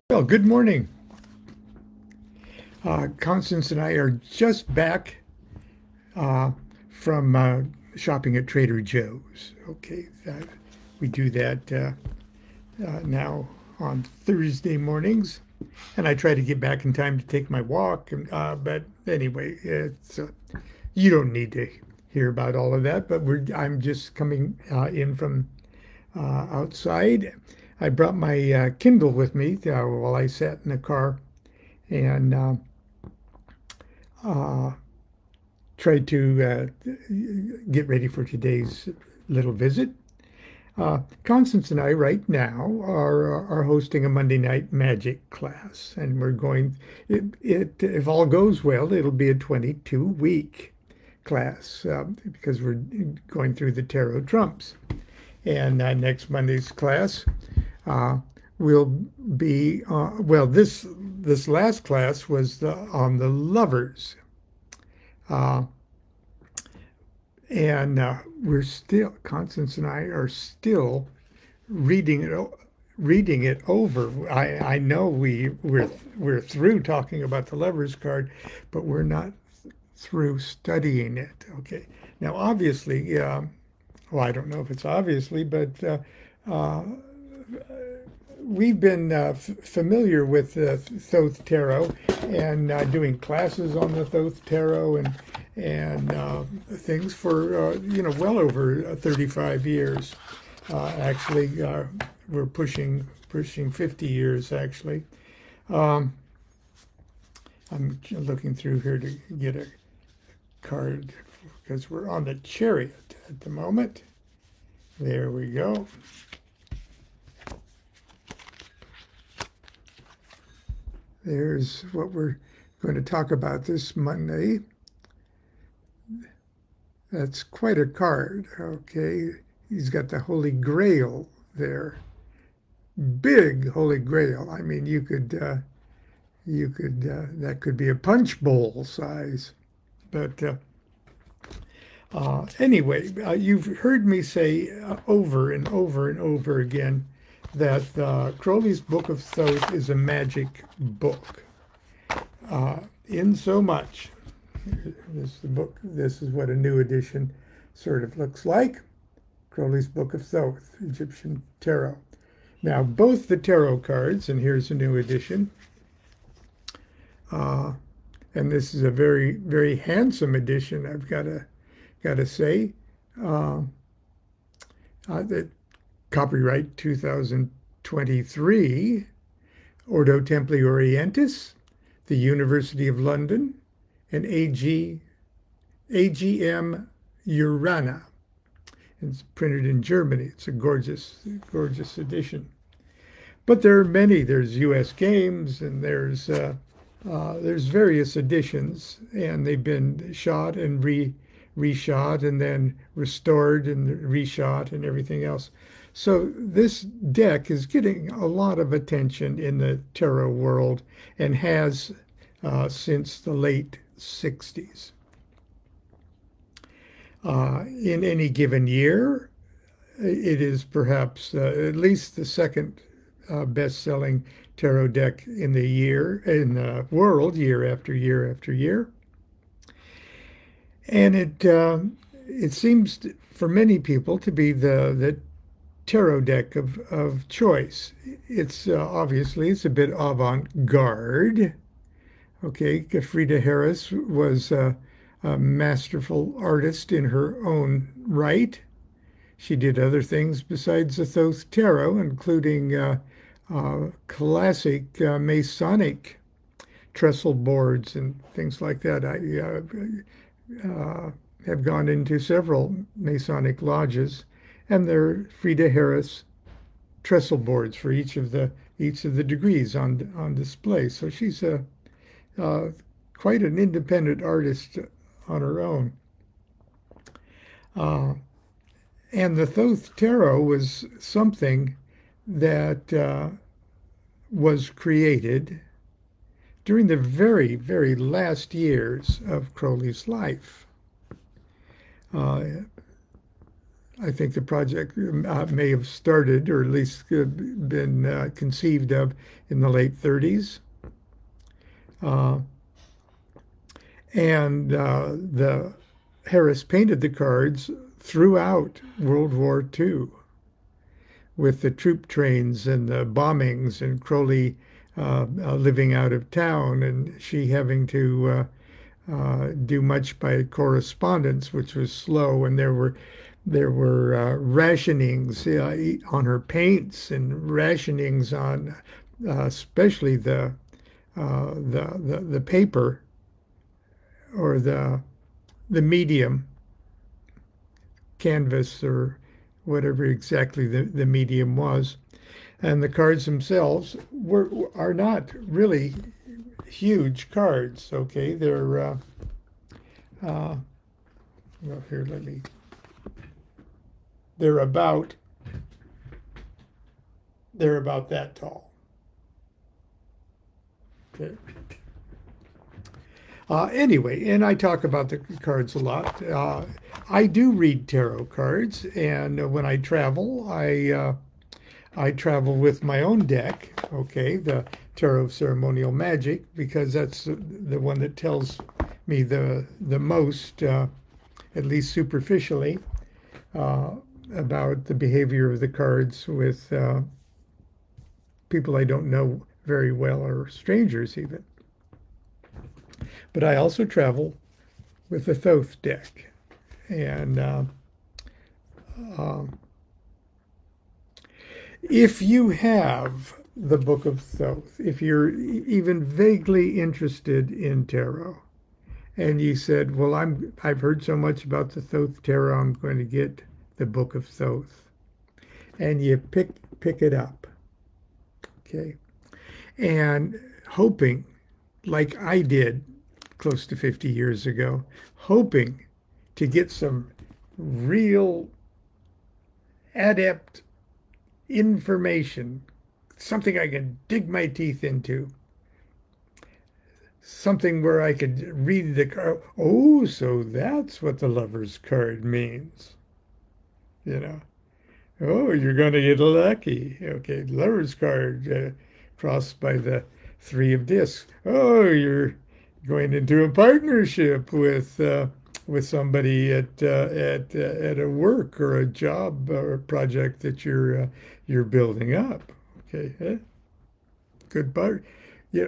Well, good morning. Constance and I are just back uh, from shopping at Trader Joe's. Okay, we do that now on Thursday mornings, and I try to get back in time to take my walk. But anyway, you don't need to hear about all of that. But I'm just coming in from outside. I brought my Kindle with me while I sat in the car and uh, tried to get ready for today's little visit. Constance and I right now are hosting a Monday night magic class, and we're going. If all goes well, it'll be a 22-week class because we're going through the tarot trumps. And next Monday's class uh, will be well. This last class was on the lovers. Uh, and we're still, Constance and I are still reading it over. I know we're through talking about the Lovers card, but we're not through studying it. Okay. Now, obviously, well, I don't know if it's obviously, but uh, we've been familiar with Thoth Tarot and doing classes on the Thoth Tarot and things for well over 35 years. Actually, we're pushing 50 years actually. Um, I'm looking through here to get a card because we're on the Chariot at the moment. There we go. There's what we're going to talk about this Monday. That's quite a card. Okay, he's got the Holy Grail there. Big Holy Grail. I mean, you could that could be a punch bowl size. But anyway, you've heard me say over and over and over again that Crowley's Book of Thoth is a magic book. In so much, this is the book. This is what a new edition sort of looks like. Crowley's Book of Thoth, Egyptian Tarot. Now, both the tarot cards, and here's a new edition. And this is a very, very handsome edition, I've got to say. The copyright 2023, Ordo Templi Orientis, the University of London, and AGM Urana. It's printed in Germany. It's a gorgeous, gorgeous edition. But there are many. There's U.S. Games, and there's various editions, and they've been shot and reshot, and then restored and reshot, and everything else. So this deck is getting a lot of attention in the tarot world, and has since the late 60s. In any given year, it is perhaps at least the second best-selling tarot deck in the world, year after year after year. And it seems for many people to be the tarot deck of choice. It's obviously it's a bit avant-garde. Okay, Frida Harris was a masterful artist in her own right. She did other things besides the Thoth Tarot, including classic Masonic trestle boards and things like that. I have gone into several Masonic lodges, and there are Frida Harris trestle boards for each of the degrees on display. So she's quite an independent artist on her own. And the Thoth Tarot was something that was created during the very, very last years of Crowley's life. I think the project may have started, or at least been conceived of, in the late 30s. Uh, and the Harris painted the cards throughout World War II with the troop trains and the bombings and Crowley living out of town and she having to do much by correspondence, which was slow, and there were rationings on her paints and rationings on especially the paper or the medium, canvas or whatever exactly the medium was. And the cards themselves are not really huge cards. Okay, they're well, here, let me. They're about that tall. Okay. Anyway, and I talk about the cards a lot. I do read tarot cards, and when I travel, I travel with my own deck. Okay, the Tarot of Ceremonial Magic, because that's the one that tells me the most, at least superficially, about the behavior of the cards with people I don't know very well or strangers even. But I also travel with the Thoth deck. And if you have the Book of Thoth, if you're even vaguely interested in tarot, and you said, well, I've heard so much about the Thoth tarot, I'm going to get the Book of Thoth. And you pick it up. Okay. And hoping, like I did close to 50 years ago, hoping to get some real adept information, something I can dig my teeth into, something where I could read the card. Oh, so that's what the Lover's card means. You know, oh, you're going to get lucky. Okay, Lover's card crossed by the Three of Discs. Oh, you're going into a partnership with somebody at a work or a job or a project that you're building up. Okay, good part. Yeah,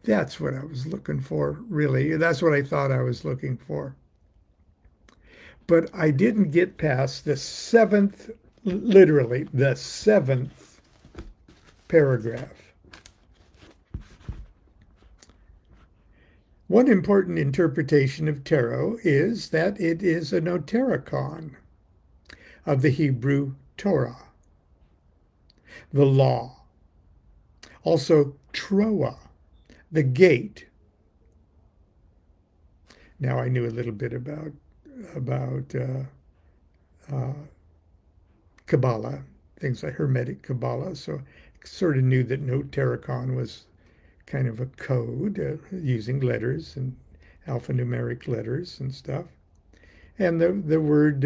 that's what I was looking for, really. That's what I thought I was looking for. But I didn't get past the seventh, literally the seventh paragraph. One important interpretation of tarot is that it is a notericon of the Hebrew Torah, the law. Also, Troa, the gate. Now I knew a little bit about Kabbalah, things like Hermetic Kabbalah, so I sort of knew that notericon was kind of a code using letters and alphanumeric letters and stuff. And the word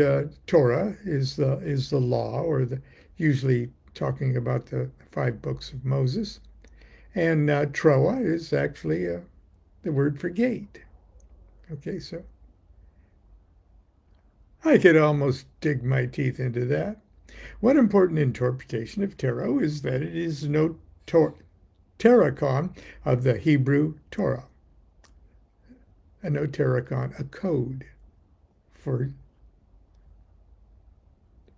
Torah is the law, or usually talking about the 5 books of Moses. And Troa is actually the word for gate. Okay, so I could almost dig my teeth into that. One important interpretation of tarot is that it is notericon of the Hebrew Torah. A notericon, a code for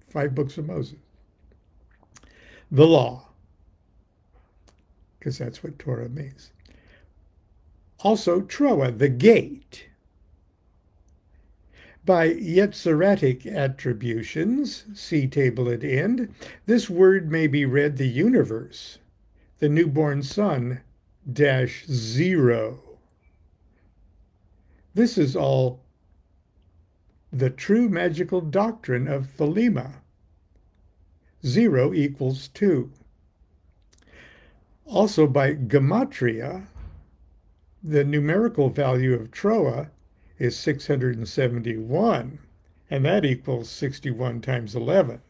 5 books of Moses. The law, because that's what Torah means. Also, Troa, the gate. By Yetziratic attributions, see table at end, this word may be read the universe, the newborn son, -0. This is all the true magical doctrine of Thelema. 0 equals 2. Also by Gematria, the numerical value of Troa is 671, and that equals 61 times 11.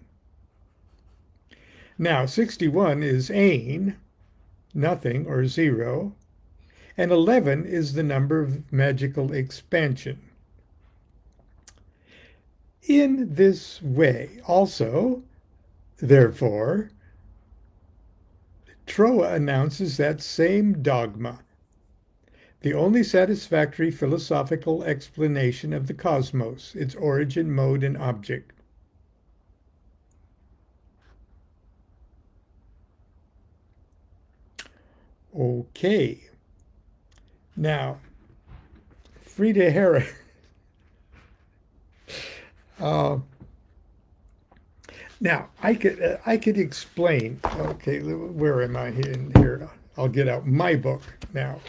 Now, 61 is ein, nothing or zero, and 11 is the number of magical expansion. In this way, also, therefore, Troa announces that same dogma, the only satisfactory philosophical explanation of the cosmos, its origin, mode, and object. Okay. Now, Frida Hera. Now, I could explain. Okay, where am I in here? I'll get out my book now,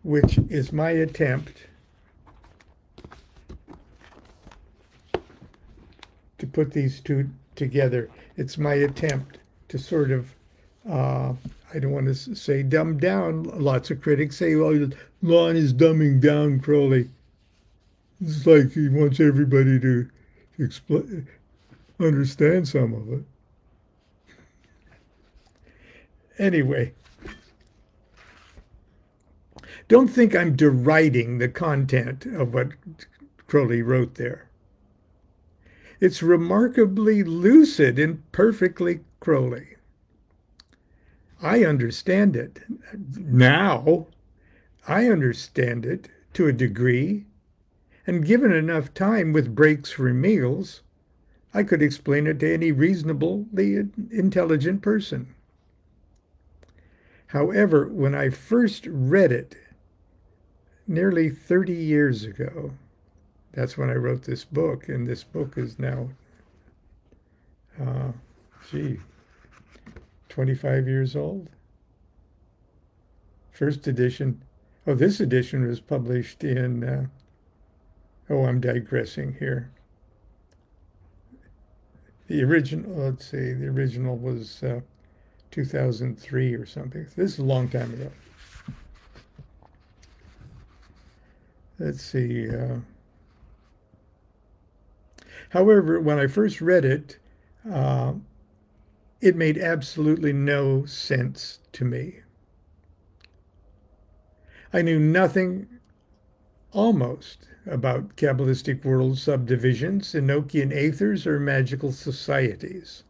which is my attempt to put these two together. It's my attempt to sort of, I don't want to say dumb down. Lots of critics say, well, Lon is dumbing down Crowley. It's like he wants everybody to understand some of it. Anyway, don't think I'm deriding the content of what Crowley wrote there. It's remarkably lucid and perfectly Crowley. I understand it. Now, I understand it to a degree, and given enough time with breaks for meals, I could explain it to any reasonably intelligent person. However, when I first read it, nearly 30 years ago, that's when I wrote this book, and this book is now, 25 years old. First edition. Oh, this edition was published in, I'm digressing here. The original, let's see, the original was 2003 or something. This is a long time ago. Let's see. However, when I first read it, it made absolutely no sense to me. I knew nothing almost about Kabbalistic world subdivisions, Enochian aethers, or magical societies.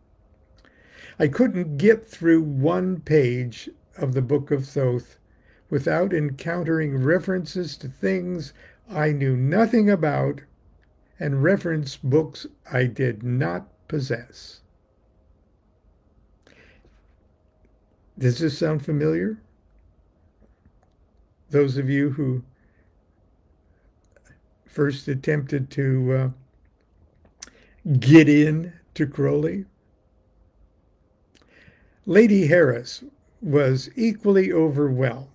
I couldn't get through one page of the Book of Thoth without encountering references to things I knew nothing about and reference books I did not possess. Does this sound familiar? Those of you who first attempted to get in to Crowley? Lady Harris was equally overwhelmed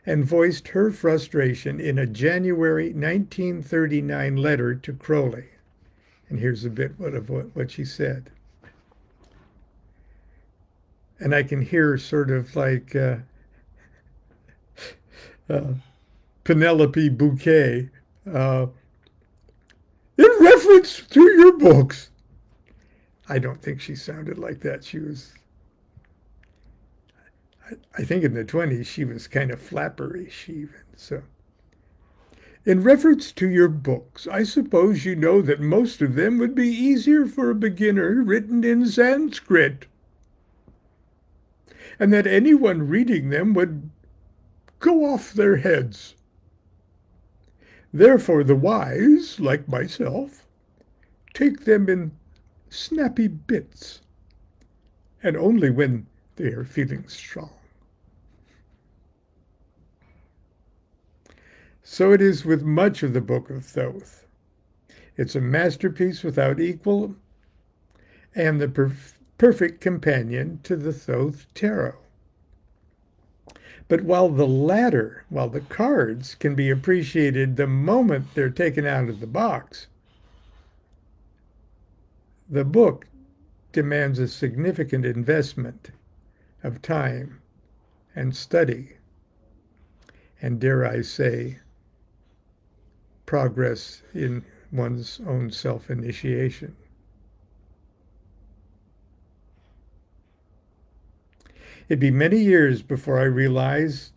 and voiced her frustration in a January 1939 letter to Crowley. And here's a bit of what she said. And I can hear sort of like Penelope Bouquet, in reference to your books. I don't think she sounded like that. She was, I think in the 20s, she was kind of flapperish even. So, in reference to your books, I suppose you know that most of them would be easier for a beginner written in Sanskrit, and that anyone reading them would go off their heads. Therefore, the wise, like myself, take them in snappy bits, and only when they are feeling strong. So it is with much of the Book of Thoth. It's a masterpiece without equal and the perfect companion to the Thoth Tarot. But while the cards can be appreciated the moment they're taken out of the box, the book demands a significant investment of time and study, and dare I say, progress in one's own self-initiation. It'd be many years before I realized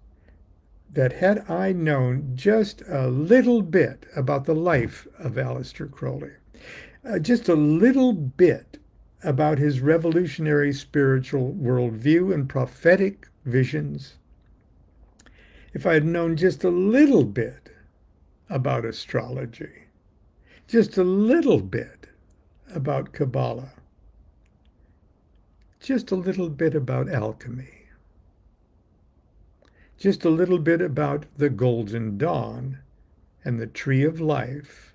that had I known just a little bit about the life of Aleister Crowley, just a little bit about his revolutionary spiritual worldview and prophetic visions, if I had known just a little bit about astrology, just a little bit about Kabbalah, just a little bit about alchemy, just a little bit about the Golden Dawn and the Tree of Life,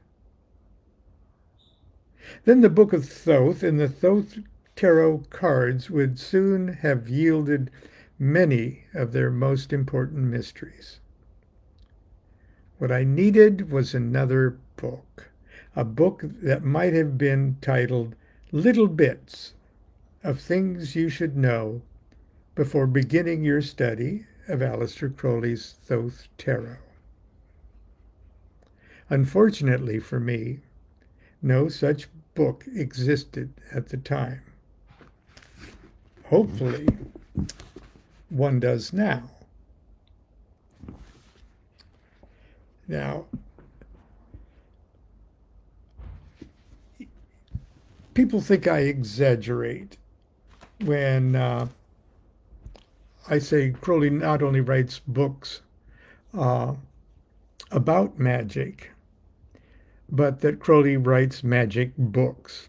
then the Book of Thoth and the Thoth tarot cards would soon have yielded many of their most important mysteries. What I needed was another book, a book that might have been titled Little Bits of Things You Should Know before beginning your study of Aleister Crowley's Thoth Tarot. Unfortunately for me, no such book existed at the time. Hopefully, one does now. Now, people think I exaggerate when I say Crowley not only writes books about magic, but that Crowley writes magic books.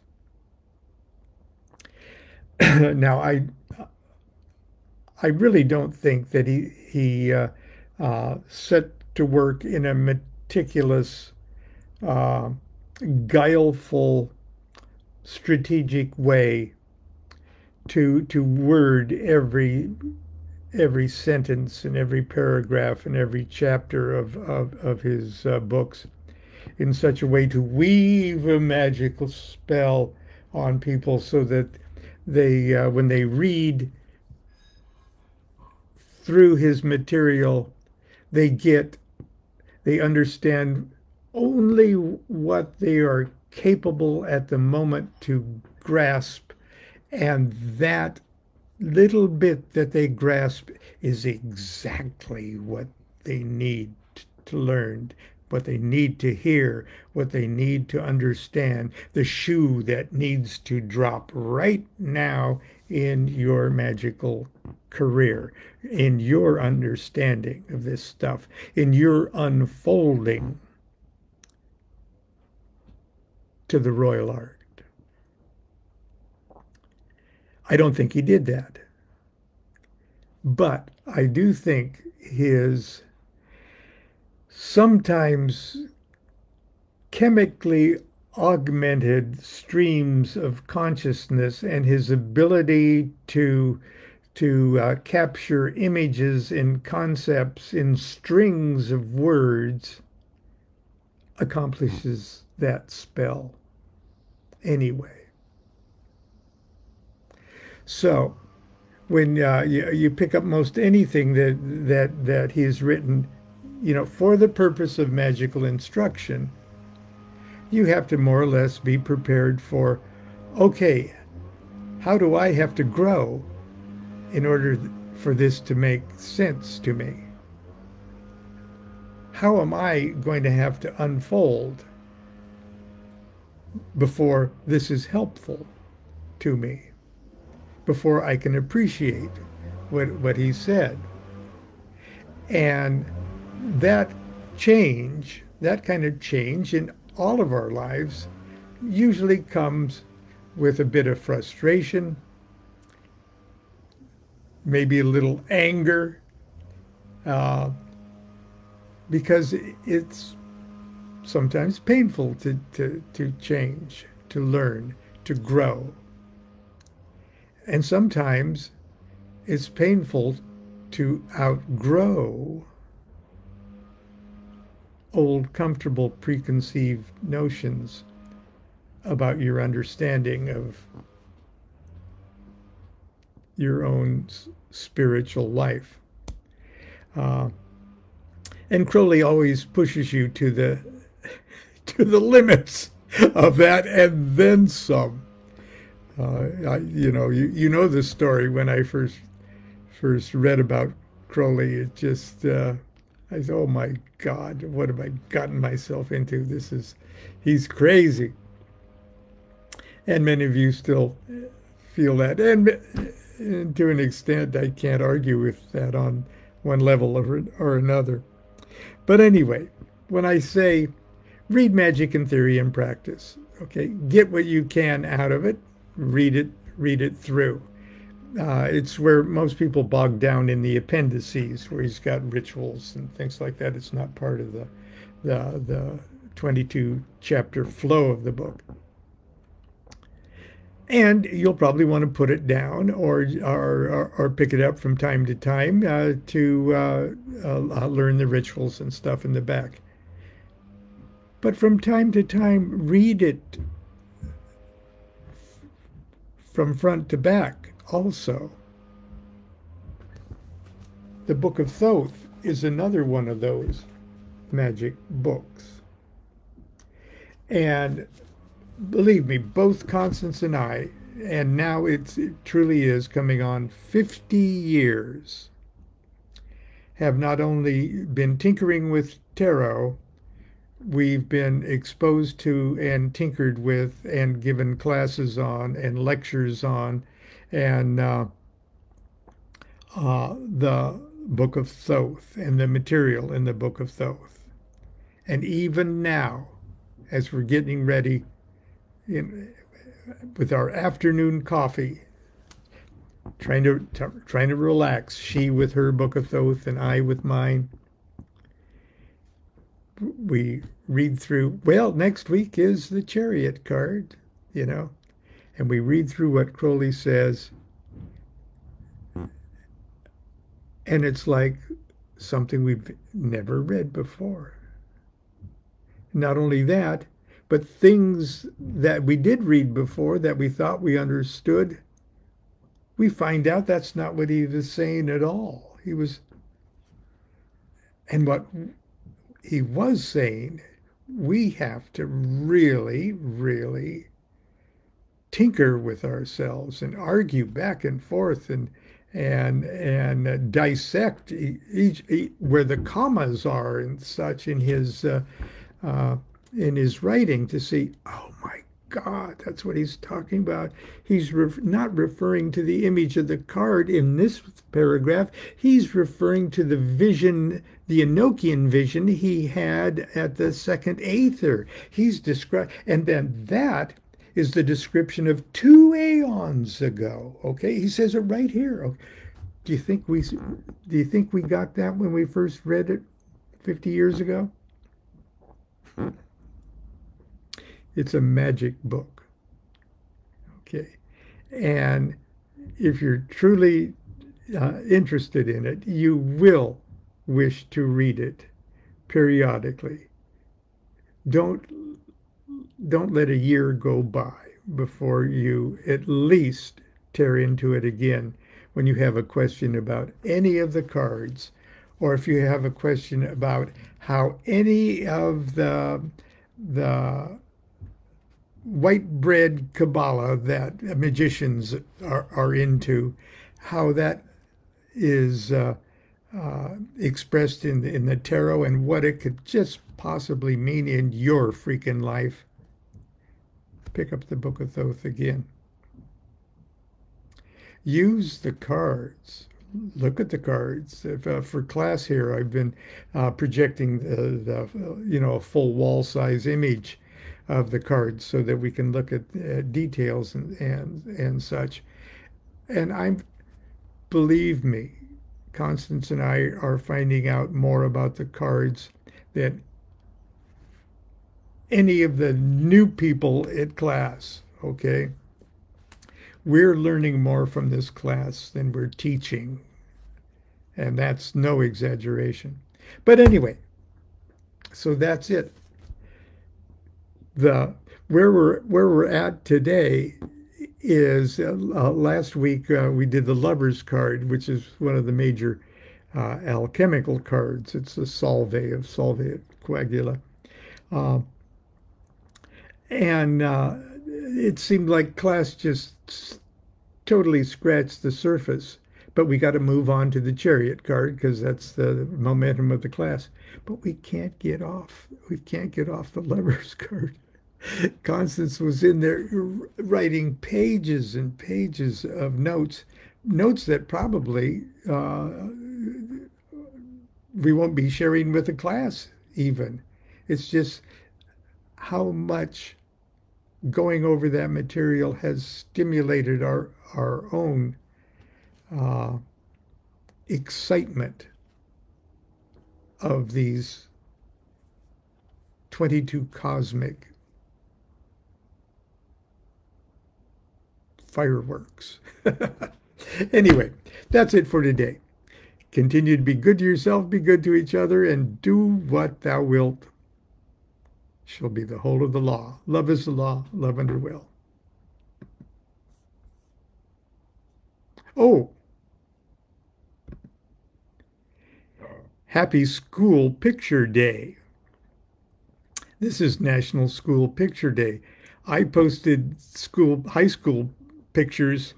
Now, I really don't think that he set to work in a meticulous, guileful, strategic way to word every sentence and every paragraph and every chapter of his books in such a way to weave a magical spell on people so that they, when they read through his material, they understand only what they are capable at the moment to grasp, and that little bit that they grasp is exactly what they need to learn, what they need to hear, what they need to understand, the shoe that needs to drop right now in your magical career, in your understanding of this stuff, in your unfolding to the royal art. I don't think he did that. But I do think his sometimes chemically augmented streams of consciousness and his ability to capture images and concepts in strings of words accomplishes that spell anyway. So when you pick up most anything that he's written, for the purpose of magical instruction, you have to more or less be prepared for, okay, how do I have to grow in order for this to make sense to me? How am I going to have to unfold before this is helpful to me, before I can appreciate what he said? And that change, that kind of change in all of our lives usually comes with a bit of frustration, maybe a little anger, because it's sometimes painful to change, to learn, to grow. And sometimes it's painful to outgrow old, comfortable, preconceived notions about your understanding of your own spiritual life. And Crowley always pushes you to to the limits of that and then some. You know the story. When I first read about Crowley, it just I said, oh my God, what have I gotten myself into? He's crazy. And many of you still feel that. And to an extent, I can't argue with that on one level or another. But anyway, when I say read Magic in Theory and Practice, okay, get what you can out of it, read it through. It's where most people bog down in the appendices, where he's got rituals and things like that. It's not part of the 22 chapter flow of the book. And you'll probably want to put it down or pick it up from time to time to learn the rituals and stuff in the back. But from time to time, read it from front to back also. The Book of Thoth is another one of those magic books. And believe me, both Constance and I, and now it truly is coming on 50 years, have not only been tinkering with tarot, we've been exposed to and tinkered with and given classes on and lectures on, and the Book of Thoth and the material in the Book of Thoth. And even now, as we're getting ready with our afternoon coffee, trying to relax, she with her Book of Thoth and I with mine, we read through, well, next week is the Chariot card, and we read through what Crowley says, and it's like something we've never read before. Not only that, but things that we did read before that we thought we understood, we find out that's not what he was saying at all. And what he was saying, we have to really, really tinker with ourselves and argue back and forth and dissect each where the commas are and such in his writing to see, oh my God, that's what he's talking about. He's not referring to the image of the card in this paragraph. He's referring to the vision, the Enochian vision he had at the second Aether. He's described, and then that is the description of 2 aeons ago. Okay, he says it right here. Okay. Do you think we got that when we first read it 50 years ago? It's a magic book. Okay. And if you're truly interested in it, you will wish to read it periodically. Don't let a year go by before you at least tear into it again when you have a question about any of the cards, or if you have a question about how any of the white bread Kabbalah that magicians are into, how that is expressed in the tarot and what it could just possibly mean in your freaking life. Pick up the Book of Thoth again. Use the cards. Look at the cards. For class here, I've been projecting a full wall-size image of the cards so that we can look at details and such. And believe me, Constance and I are finding out more about the cards than any of the new people at class, okay? We're learning more from this class than we're teaching, and that's no exaggeration. But anyway, so that's it. Where we're at today is last week we did the Lover's card, which is one of the major alchemical cards. It's a Solve of Solvate Coagula. And it seemed like class just totally scratched the surface. But we got to move on to the chariot card because that's the momentum of the class. But we can't get off. We can't get off the lovers card. Constance was in there writing pages and pages of notes, notes that probably we won't be sharing with the class even. It's just how much going over that material has stimulated our own uh, excitement of these 22 cosmic fireworks. Anyway, that's it for today. Continue to be good to yourself, be good to each other, and do what thou wilt shall be the whole of the law. Love is the law, love under will. Oh, happy School Picture Day. This is National School Picture Day. I posted high school pictures,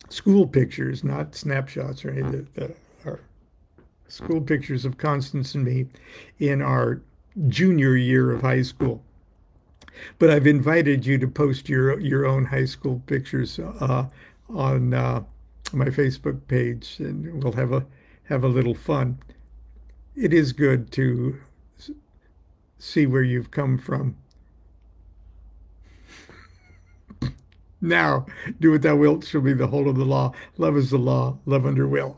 school pictures, not snapshots or anything that are school pictures of Constance and me in our junior year of high school. But I've invited you to post your own high school pictures on my Facebook page, and we'll have a little fun. It is good to see where you've come from. Now, do what thou wilt shall be the whole of the law. Love is the law, love under will.